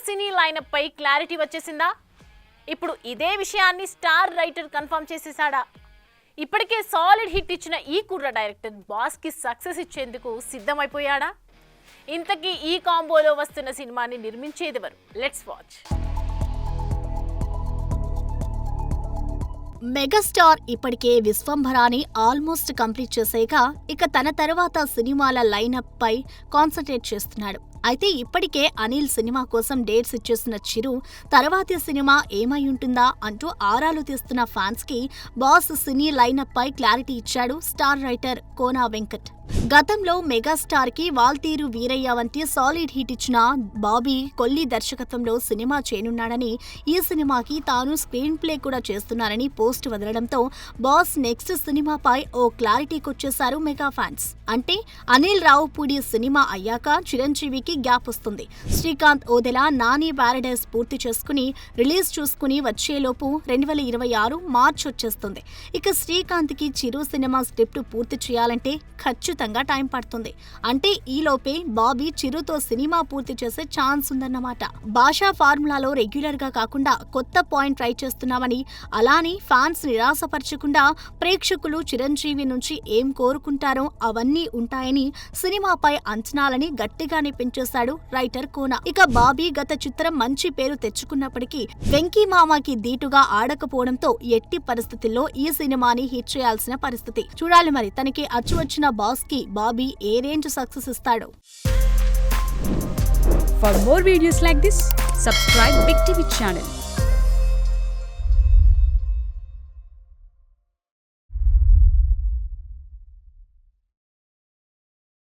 సినీ lineup పై clarity వచ్చేసిందా? ఇప్పుడు ఇదే విషయాన్ని స్టార్ రైటర్ కన్ఫర్మ్ చేసేసాడా? ఇప్పటికే సాలిడ్ హిట్ ఇచ్చిన ఈ కుర్ర డైరెక్టర్ బాస్ కి సక్సెస్ ఇచ్చేందుకు సిద్ధమైపోయాడా? ఇంతకీ ఈ కాంబోలో వస్తున్న సినిమాని నిర్మించేదెవరు? Let's watch. మెగాస్టార్ ఇప్పటికే విశ్వంభరాని ఆల్మోస్ట్ కంప్లీట్ చేసాక ఇక తన తర్వాత సినిమాల లైనప్ పై కాన్సన్ట్రేట్ చేస్తున్నాడు. అయితే ఇప్పటికే అనిల్ సినిమా కోసం డేట్స్ ఇచ్చేసిన చిరు తర్వాతి సినిమా ఏమై ఉంటుందా అంటూ ఆరాలు తీస్తున్న ఫ్యాన్స్ కి బాస్ సినీ లైనప్ పై క్లారిటీ ఇచ్చాడు స్టార్ రైటర్ కోనా వెంకట్. గతంలో మెగాస్టార్ కి వాల్తీరు వీరయ్య వంటి సాలిడ్ హిట్ ఇచ్చిన బాబీ కొల్లి దర్శకత్వంలో సినిమా చేయనున్నాడని, ఈ సినిమాకి తాను స్క్రీన్ ప్లే కూడా చేస్తున్నారని పోస్ట్ వదలడంతో బాస్ నెక్స్ట్ సినిమాపై ఓ క్లారిటీకొచ్చేశారు మెగా ఫ్యాన్స్. అంటే అనిల్ రావుపూడి సినిమా అయ్యాక చిరంజీవికి గ్యాప్ వస్తుంది. శ్రీకాంత్ ఓదెలా నాని ప్యారడైజ్ పూర్తి చేసుకుని రిలీజ్ చూసుకుని వచ్చేలోపు 2026 మార్చ్ వచ్చేస్తుంది. ఇక శ్రీకాంత్ కి చిరు సినిమా స్క్రిప్ట్ పూర్తి చేయాలంటే ఖచ్చితంగా టైం పడుతుంది. అంటే ఈలోపే బాబీ చిరుతో సినిమా పూర్తి చేసే ఛాన్స్ ఉందన్నమాట. భాషా ఫార్ములాలో రెగ్యులర్ గా కాకుండా కొత్త పాయింట్ ట్రై చేస్తున్నామని, అలానే ఫ్యాన్స్ నిరాశపరచకుండా ప్రేక్షకులు చిరంజీవి నుంచి ఏం కోరుకుంటారో అవన్నీ ఉంటాయని సినిమాపై అంచనాలని గట్టిగానే పెంచేశాడు రైటర్ కోనా. ఇక బాబీ గత చిత్రం మంచి పేరు తెచ్చుకున్నప్పటికీ వెంకీ మామకి దీటుగా ఆడకపోవడంతో ఎట్టి పరిస్థితుల్లో ఈ సినిమాని హిట్ చేయాల్సిన పరిస్థితి. చూడాలి మరి తనకి అచ్చు వచ్చిన బాస్ కి బాబీ ఏ రేంజ్ సక్సెస్ ఇస్తాడో. For more videos like this, subscribe Big TV channel.